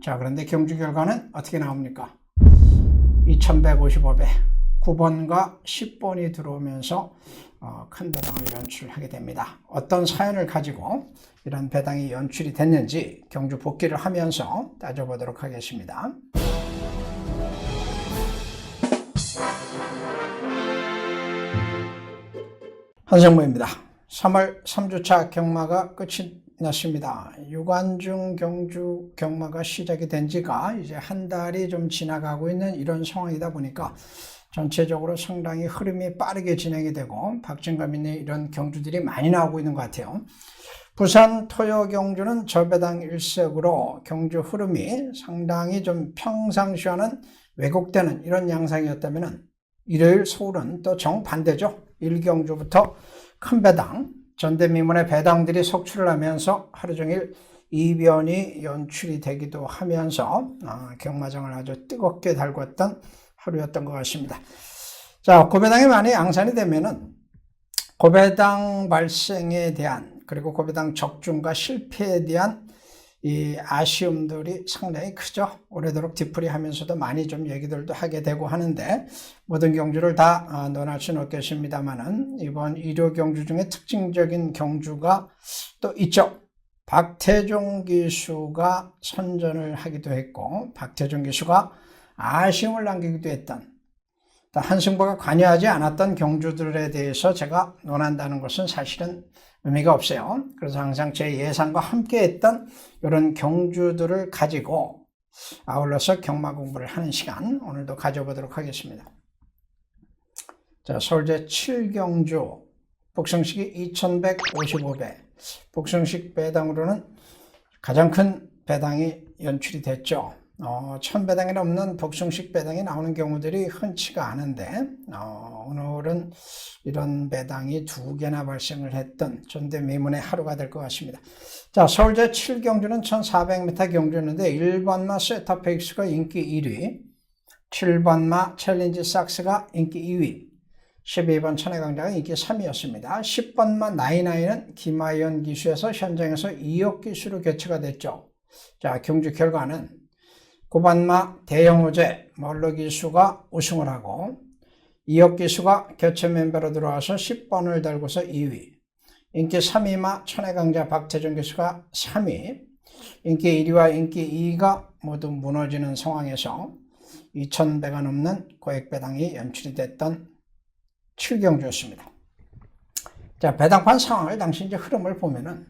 자, 그런데 경주 결과는 어떻게 나옵니까? 2155배 9번과 10번이 들어오면서 큰 배당을 연출하게 됩니다. 어떤 사연을 가지고 이런 배당이 연출이 됐는지 경주 복귀를 하면서 따져보도록 하겠습니다. 한성모입니다. 3월 3주차 경마가 끝이 났습니다. 유관중 경주 경마가 시작이 된 지가 이제 한 달이 좀 지나가고 있는 이런 상황이다 보니까 전체적으로 상당히 흐름이 빠르게 진행이 되고 박진감 있는 이런 경주들이 많이 나오고 있는 것 같아요. 부산 토요 경주는 저배당 일색으로 경주 흐름이 상당히 좀 평상시와는 왜곡되는 이런 양상이었다면 일요일 서울은 또 정반대죠. 1경주부터 큰 배당, 전대미문의 배당들이 속출을 하면서 하루 종일 이변이 연출이 되기도 하면서 경마장을 아주 뜨겁게 달궜던 하루였던 것 같습니다. 자, 고배당이 많이 양산이 되면은 고배당 발생에 대한 그리고 고배당 적중과 실패에 대한 이 아쉬움들이 상당히 크죠. 오래도록 뒤풀이하면서도 많이 좀 얘기들도 하게 되고 하는데 모든 경주를 다 논할 수는 없겠습니다만은 이번 일요 경주 중에 특징적인 경주가 또 있죠. 박태종 기수가 선전을 하기도 했고 박태종 기수가 아쉬움을 남기기도 했던 한승보가 관여하지 않았던 경주들에 대해서 제가 논한다는 것은 사실은 의미가 없어요. 그래서 항상 제 예상과 함께 했던 이런 경주들을 가지고 아울러서 경마 공부를 하는 시간 오늘도 가져보도록 하겠습니다. 자, 서울제 7경주 복성식이 2155배 복성식 배당으로는 가장 큰 배당이 연출이 됐죠. 1000배당이 넘는 복성식 배당이 나오는 경우들이 흔치가 않은데 오늘은 이런 배당이 2개나 발생을 했던 전대미문의 하루가 될 것 같습니다. 자, 서울제 7경주는 1400m 경주였는데 1번마 세타페이스가 인기 1위, 7번마 챌린지 삭스가 인기 2위, 12번 천혜강자가 인기 3위였습니다. 10번마 나이나이는 김하연 기수에서 현장에서 2억 기수로 교체가 됐죠. 자, 경주 결과는 9번마 대영호재 멀로 기수가 우승을 하고 2억 기수가 교체 멤버로 들어와서 10번을 달고서 2위, 인기 3위마 천혜강자 박태종 기수가 3위, 인기 1위와 인기 2위가 모두 무너지는 상황에서 2100가 넘는 고액배당이 연출이 됐던 7경주였습니다. 자, 배당판 상황을 당시 이제 흐름을 보면은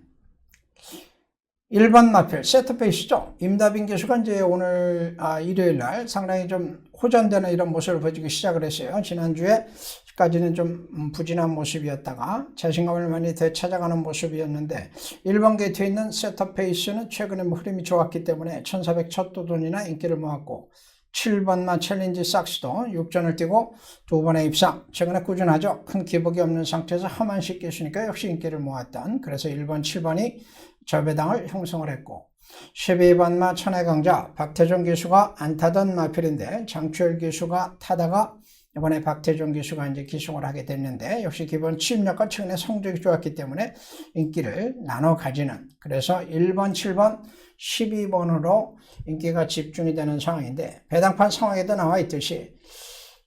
1번 마필 세트페이스죠. 임다빈 기수가 이제 오늘 일요일 날 상당히 좀 호전되는 이런 모습을 보여주기 시작을 했어요. 지난주에까지는 좀 부진한 모습이었다가 자신감을 많이 되찾아가는 모습이었는데 1번 게이트에 있는 세트페이스는 최근에 흐름이 좋았기 때문에 1400 첫 도전이나 인기를 모았고 7번마 챌린지 삭스도 6전을 뛰고 2번의 입상, 최근에 꾸준하죠. 큰 기복이 없는 상태에서 하만식 기수니까 역시 인기를 모았던, 그래서 1번, 7번이 저배당을 형성을 했고 12번마 천혜강자 박태종 기수가 안 타던 마필인데 장추열 기수가 타다가 이번에 박태종 기수가 이제 기승을 하게 됐는데 역시 기본 취입력과 최근에 성적이 좋았기 때문에 인기를 나눠 가지는, 그래서 1번, 7번, 12번으로 인기가 집중이 되는 상황인데 배당판 상황에도 나와 있듯이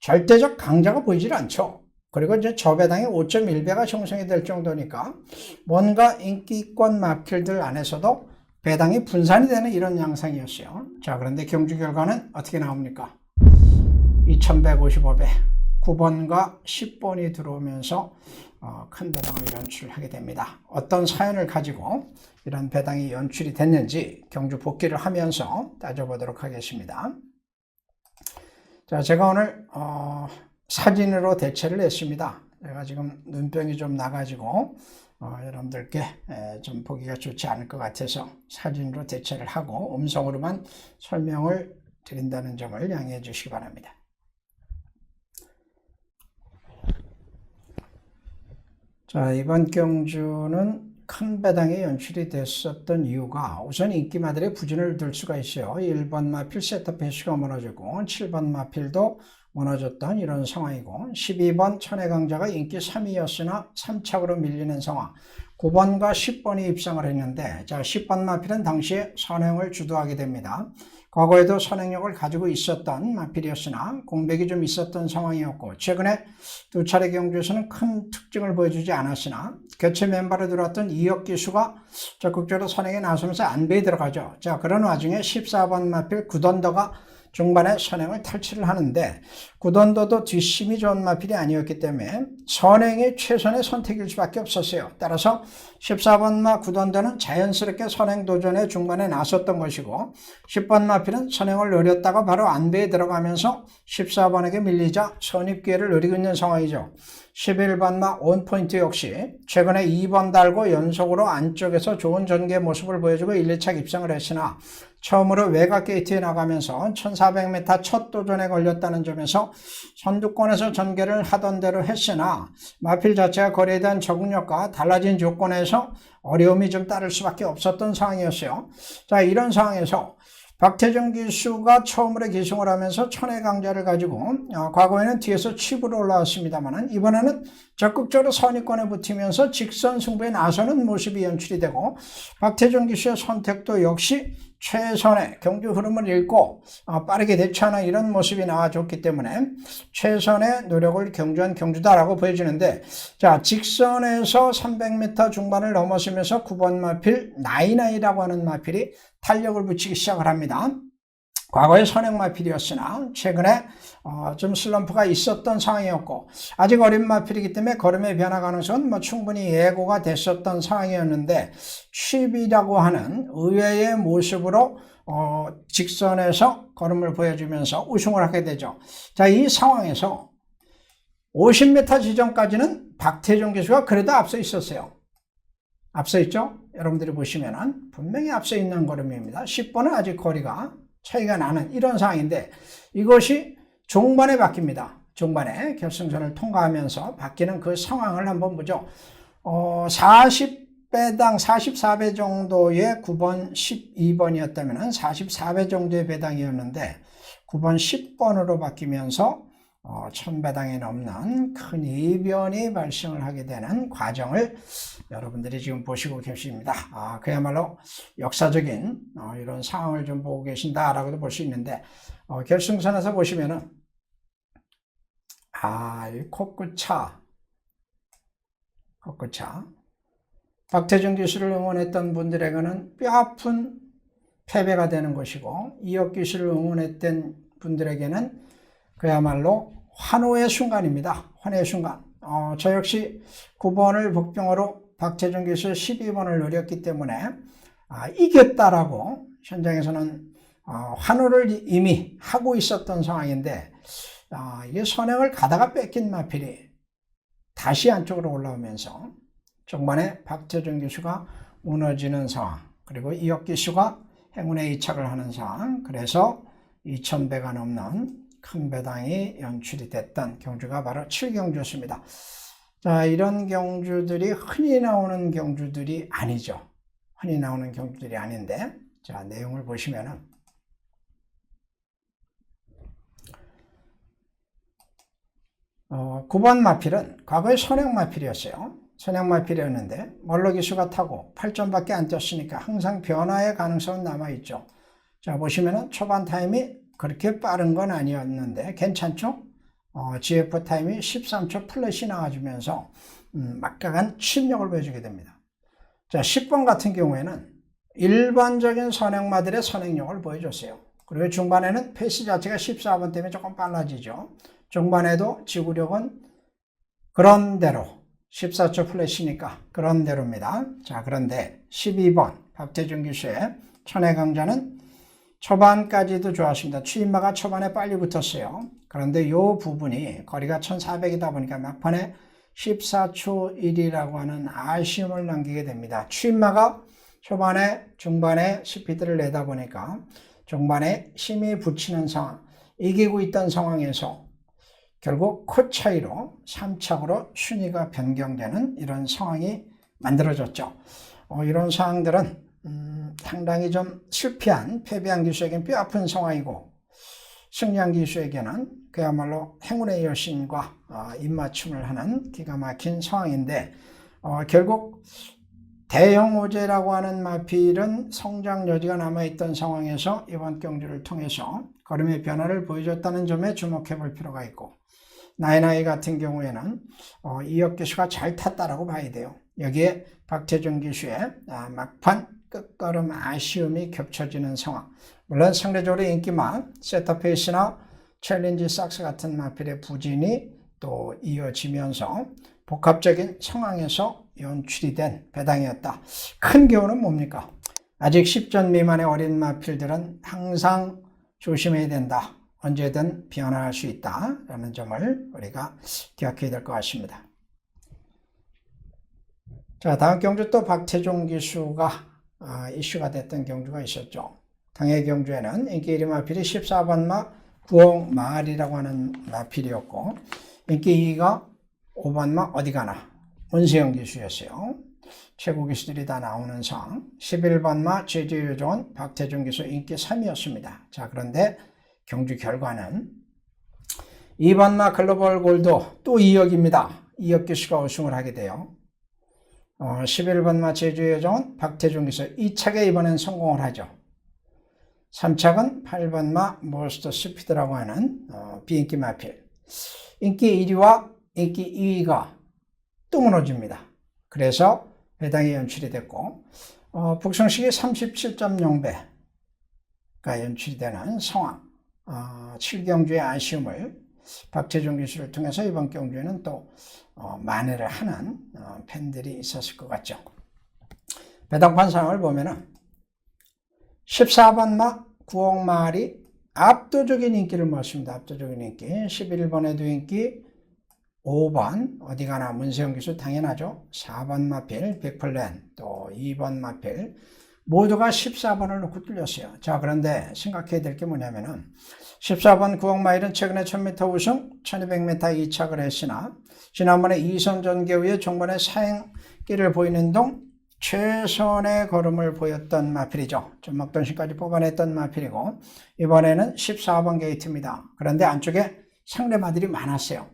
절대적 강자가 보이질 않죠. 그리고 이제 저배당이 5.1배가 형성이 될 정도니까 뭔가 인기권 마필들 안에서도 배당이 분산이 되는 이런 양상이었어요. 자, 그런데 경주 결과는 어떻게 나옵니까? 2155배 9번과 10번이 들어오면서 큰 배당을 연출하게 됩니다. 어떤 사연을 가지고 이런 배당이 연출이 됐는지 경주 복귀를 하면서 따져보도록 하겠습니다. 자, 제가 오늘 사진으로 대체를 했습니다. 제가 지금 눈병이 좀 나가지고 여러분들께 좀 보기가 좋지 않을 것 같아서 사진으로 대체를 하고 음성으로만 설명을 드린다는 점을 양해해 주시기 바랍니다. 자, 이번 경주는 큰 배당이 연출이 됐었던 이유가 우선 인기마들의 부진을 들 수가 있어요. 1번 마필 세타페이스가 무너졌고 7번 마필도 무너졌던 이런 상황이고 12번 천혜강자가 인기 3위였으나 3착으로 밀리는 상황, 9번과 10번이 입성을 했는데, 자, 10번 마필은 당시에 선행을 주도하게 됩니다. 과거에도 선행력을 가지고 있었던 마필이었으나 공백이 좀 있었던 상황이었고, 최근에 두 차례 경주에서는 큰 특징을 보여주지 않았으나 교체 멤버로 들어왔던 이혁 기수가 적극적으로 선행에 나서면서 안배에 들어가죠. 자, 그런 와중에 14번 마필 구던더가 중반에 선행을 탈취를 하는데, 구던더도 뒷심이 좋은 마필이 아니었기 때문에 선행이 최선의 선택일 수밖에 없었어요. 따라서 14번 마 구던더는 자연스럽게 선행 도전에 중반에 나섰던 것이고, 10번 마필은 선행을 노렸다가 바로 안배에 들어가면서 14번에게 밀리자 선입 기회를 노리고 있는 상황이죠. 11번 마 온포인트 역시 최근에 2번 달고 연속으로 안쪽에서 좋은 전개 모습을 보여주고 1, 2차 입성을 했으나 처음으로 외곽 게이트에 나가면서 1400m 첫 도전에 걸렸다는 점에서 선두권에서 전개를 하던 대로 했으나 마필 자체가 거리에 대한 적응력과 달라진 조건에서 어려움이 좀 따를 수밖에 없었던 상황이었어요. 자, 이런 상황에서 박태정 기수가 처음으로 기승을 하면서 천의 강자를 가지고 과거에는 뒤에서 칩으로 올라왔습니다만 이번에는 적극적으로 선의권에 붙으면서 직선 승부에 나서는 모습이 연출이 되고, 박태정 기수의 선택도 역시 최선의 경주 흐름을 읽고 빠르게 대처하는 이런 모습이 나와줬기 때문에 최선의 노력을 경주한 경주다라고 보여지는데, 자, 직선에서 300m 중반을 넘어서면서 9번 마필 나이나이라고 하는 마필이 탄력을 붙이기 시작을 합니다. 과거에 선행 마필이었으나 최근에 좀 슬럼프가 있었던 상황이었고, 아직 어린 마필이기 때문에 걸음의 변화 가능성은 충분히 예고가 됐었던 상황이었는데, 칩이라고 하는 의외의 모습으로 직선에서 걸음을 보여주면서 우승을 하게 되죠. 자, 이 상황에서 50m 지점까지는 박태정 기수가 그래도 앞서 있었어요. 앞서 있죠? 여러분들이 보시면은 분명히 앞서 있는 걸음입니다. 10번은 아직 거리가 차이가 나는 이런 상황인데, 이것이 종반에 바뀝니다. 종반에 결승선을 통과하면서 바뀌는 그 상황을 한번 보죠. 40배당 44배 정도의 9번 12번이었다면 44배 정도의 배당이었는데 9번 10번으로 바뀌면서 1000배당이 넘는 큰 이변이 발생을 하게 되는 과정을 여러분들이 지금 보시고 계십니다. 그야말로 역사적인 이런 상황을 좀 보고 계신다라고도 볼 수 있는데, 결승선에서 보시면은 이 코끝차 박태정 기수를 응원했던 분들에게는 뼈아픈 패배가 되는 것이고, 이혁 기수를 응원했던 분들에게는 그야말로 환호의 순간입니다. 환호의 순간. 저 역시 9번을 복병으로 박태정 기수 12번을 노렸기 때문에 이겼다라고 현장에서는 환호를 이미 하고 있었던 상황인데, 이게 선행을 가다가 뺏긴 마필이 다시 안쪽으로 올라오면서 중반에 박태정 기수가 무너지는 상황, 그리고 이혁 기수가 행운의 이착을 하는 상황, 그래서 2000배가 넘는 큰 배당이 연출이 됐던 경주가 바로 7경주였습니다. 자, 이런 경주들이 흔히 나오는 경주들이 아니죠. 흔히 나오는 경주들이 아닌데, 자, 내용을 보시면은 9번 마필은 과거에 선행 마필이었어요. 선행 마필이었는데 멀로 기수가 타고 8점밖에 안 뛰었으니까 항상 변화의 가능성은 남아있죠. 자, 보시면은 초반 타임이 그렇게 빠른 건 아니었는데 괜찮죠? GF 타임이 13초 플랫이 나와주면서 막강한 침력을 보여주게 됩니다. 자, 10번 같은 경우에는 일반적인 선행마들의 선행력을 보여줬어요. 그리고 중반에는 페이스 자체가 14번 때문에 조금 빨라지죠. 중반에도 지구력은 그런대로 14초 플랫이니까 그런대로입니다. 자, 그런데 12번 박태정 기수의 천의 강자는 초반까지도 좋았습니다. 추임마가 초반에 빨리 붙었어요. 그런데 이 부분이 거리가 1400이다 보니까 막판에 14초 1이라고 하는 아쉬움을 남기게 됩니다. 추임마가 초반에 중반에 스피드를 내다 보니까 중반에 힘이 붙이는 상황, 이기고 있던 상황에서 결국 코 차이로 3착으로 순위가 변경되는 이런 상황이 만들어졌죠. 이런 상황들은 상당히 좀 실패한 패배한 기수에게는 뼈아픈 상황이고, 승리한 기수에게는 그야말로 행운의 여신과 입맞춤을 하는 기가 막힌 상황인데, 결국 대형 호재라고 하는 마필은 성장 여지가 남아있던 상황에서 이번 경주를 통해서 걸음의 변화를 보여줬다는 점에 주목해 볼 필요가 있고, 나이나이 같은 경우에는 이혁 기수가 잘 탔다라고 봐야 돼요. 여기에 박태준 기수의 막판 끝걸음 아쉬움이 겹쳐지는 상황. 물론 상대적으로 인기만 세터페이스나 챌린지 삭스 같은 마필의 부진이 또 이어지면서 복합적인 상황에서 연출이 된 배당이었다. 큰 교훈은 뭡니까? 아직 10전 미만의 어린 마필들은 항상 조심해야 된다. 언제든 변화할 수 있다라는 점을 우리가 기억해야 될 것 같습니다. 자, 다음 경주 또 박태종 기수가 이슈가 됐던 경주가 있었죠. 당해 경주에는 인기 1위 마필이 14번 마 구홍 마을이라고 하는 마필이었고, 인기 2위가 5번 마 어디가나 문세영 기수였어요. 최고 기수들이 다 나오는 상. 11번 마 제주요정은 박태종 기수 인기 3위였습니다. 자, 그런데 경주 결과는 2번 마 글로벌 골도 또 이혁입니다. 이혁 기수가 우승을 하게 돼요. 11번 마 제주요정은 박태종 기수 2착에 이번엔 성공을 하죠. 3착은 8번 마 모스터 스피드라고 하는 비인기 마필. 인기 1위와 인기 2위가 또 무너집니다. 그래서 배당이 연출이 됐고, 북성식이 37.0배가 연출이 되는 상황. 7경주의 아쉬움을 박태종 기수를 통해서 이번 경주에는 또 만회를 하는 팬들이 있었을 것 같죠. 배당판 상황을 보면은 14번 마 구옥마을이 압도적인 인기를 모았습니다. 압도적인 인기. 11번에도 인기, 5번 어디가나 문세영 기수 당연하죠. 4번 마필 빅플랜, 또 2번 마필 모두가 14번을 놓고 뚫렸어요. 자, 그런데 생각해야 될 게 뭐냐면은 14번 구옥마일은 최근에 1000m 우승, 1200m 2착을 했으나 지난번에 2선 전개 후에 종번에 사행길을 보이는 동 최선의 걸음을 보였던 마필이죠. 전막돈신까지 뽑아냈던 마필이고, 이번에는 14번 게이트입니다. 그런데 안쪽에 상대마들이 많았어요.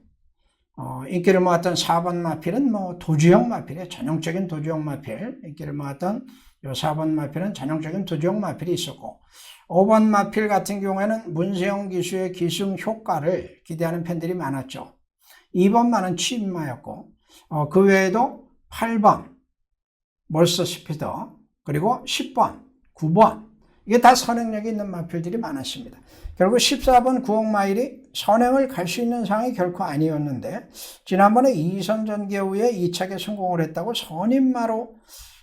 인기를 모았던 4번 마필은 도주형 마필이에요. 전형적인 도주형 마필. 인기를 모았던 요 4번 마필은 전형적인 도주형 마필이 있었고, 5번 마필 같은 경우에는 문세영 기수의 기승 효과를 기대하는 팬들이 많았죠. 2번 마는 취임마였고, 그 외에도 8번 몰서 스피더, 그리고 10번, 9번, 이게 다 선행력이 있는 마필들이 많았습니다. 결국 14번 구옥마일이 선행을 갈 수 있는 상황이 결코 아니었는데, 지난번에 2선 전개 후에 2착에 성공을 했다고 선임마로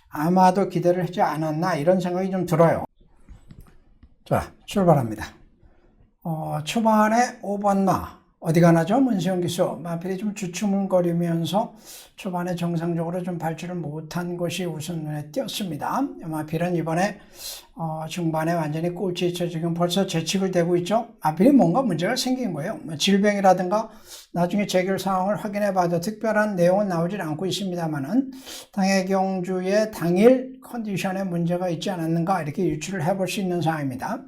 아마도 기대를 하지 않았나, 이런 생각이 좀 들어요. 자, 출발합니다. 초반에 5번 마 어디가나죠? 문세영 기수 마필이 좀 주춤거리면서 초반에 정상적으로 좀 발주를 못한 것이 우선 눈에 띄었습니다. 마필은 이번에 중반에 완전히 꼴찌죠. 지금 벌써 재측을 대고 있죠. 마필이 뭔가 문제가 생긴 거예요. 질병이라든가 나중에 재결 상황을 확인해 봐도 특별한 내용은 나오질 않고 있습니다만은 당해 경주의 당일 컨디션에 문제가 있지 않았는가, 이렇게 유추를 해볼 수 있는 상황입니다.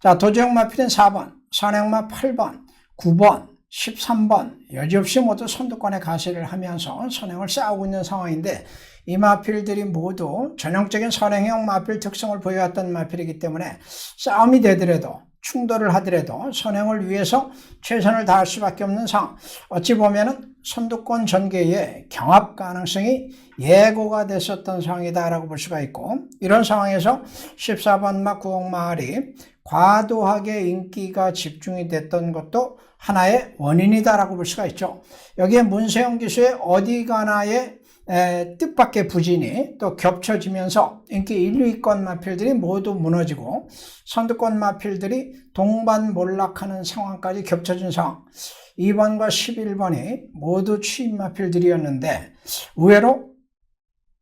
자, 도저형 마필은 4번, 선행마 8번, 9번, 13번 여지없이 모두 선두권에 가세를 하면서 선행을 쌓고 있는 상황인데, 이 마필들이 모두 전형적인 선행형 마필 특성을 보여왔던 마필이기 때문에 싸움이 되더라도, 충돌을 하더라도 선행을 위해서 최선을 다할 수밖에 없는 상황. 어찌 보면은 선두권 전개의 경합 가능성이 예고가 됐었던 상황이다라고 볼 수가 있고, 이런 상황에서 14번 마 구옥마을이 과도하게 인기가 집중이 됐던 것도 하나의 원인이다라고 볼 수가 있죠. 여기에 문세영 기수의 어디가나의 뜻밖의 부진이 또 겹쳐지면서 인기 1, 2권 마필들이 모두 무너지고 선두권 마필들이 동반몰락하는 상황까지 겹쳐진 상황. 2번과 11번이 모두 취임 마필들이었는데 의외로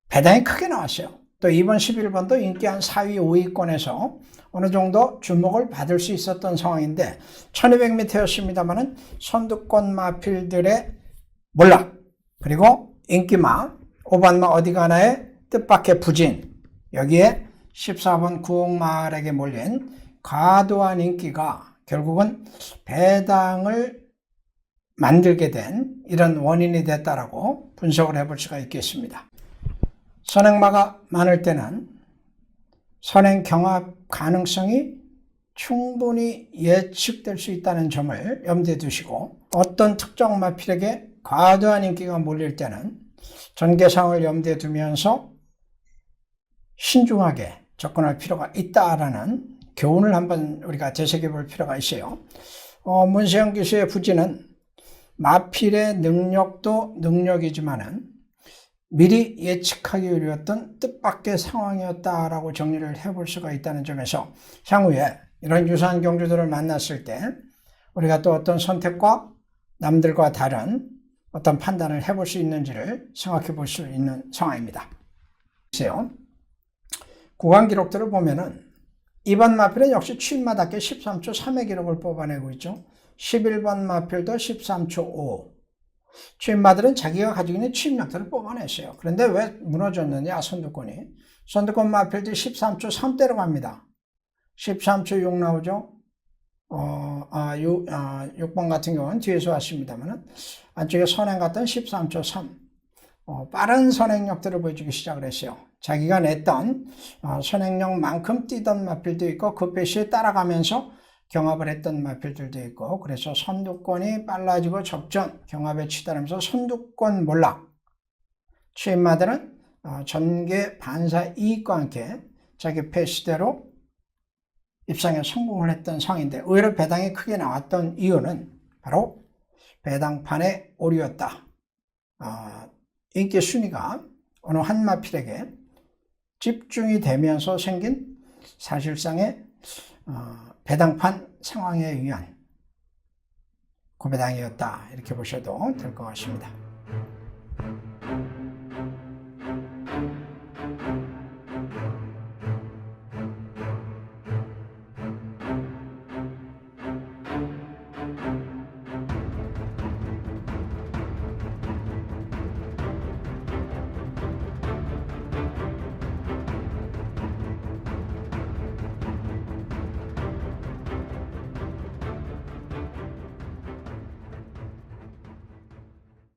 배당이 크게 나왔어요. 또 2번, 11번도 인기 한 4위, 5위권에서 어느 정도 주목을 받을 수 있었던 상황인데 1200m였습니다만은 선두권 마필들의 몰락, 그리고 인기마, 5번 마 어디가나의 뜻밖의 부진, 여기에 14번 구옥마을에게 몰린 과도한 인기가 결국은 배당을 만들게 된 이런 원인이 됐다라고 분석을 해볼 수가 있겠습니다. 선행마가 많을 때는 선행 경합 가능성이 충분히 예측될 수 있다는 점을 염두에 두시고, 어떤 특정 마필에게 과도한 인기가 몰릴 때는 전개상을 염두에 두면서 신중하게 접근할 필요가 있다라는 교훈을 한번 우리가 되새겨 볼 필요가 있어요. 문세영 교수의 부지는 마필의 능력도 능력이지만은 미리 예측하기 어려웠던 뜻밖의 상황이었다라고 정리를 해볼 수가 있다는 점에서 향후에 이런 유사한 경주들을 만났을 때 우리가 또 어떤 선택과 남들과 다른 어떤 판단을 해볼 수 있는지를 생각해 볼 수 있는 상황입니다. 구간 기록들을 보면은 이번 마필은 역시 취임마답게 13초 3의 기록을 뽑아내고 있죠. 11번 마필도 13초 5. 취임마들은 자기가 가지고 있는 취임력들을 뽑아냈어요. 그런데 왜 무너졌느냐, 선두권이. 선두권 마필들이 13초 3대로 갑니다. 13초 6 나오죠. 6번 같은 경우는 뒤에서 왔습니다만 안쪽에 선행 갔던 13초 3. 빠른 선행력들을 보여주기 시작을 했어요. 자기가 냈던 선행력만큼 뛰던 마필도 있고 그 페이스에 따라가면서 경합을 했던 마필들도 있고, 그래서 선두권이 빨라지고 접전 경합에 치달으면서 선두권 몰락. 취임마들은 전개 반사 이익과 함께 자기 페이스대로 입상에 성공을 했던 상황인데, 의외로 배당이 크게 나왔던 이유는 바로 배당판의 오류였다. 인기 순위가 어느 한 마필에게 집중이 되면서 생긴 사실상의 배당판 상황에 의한 고배당이었다, 이렇게 보셔도 될 것 같습니다.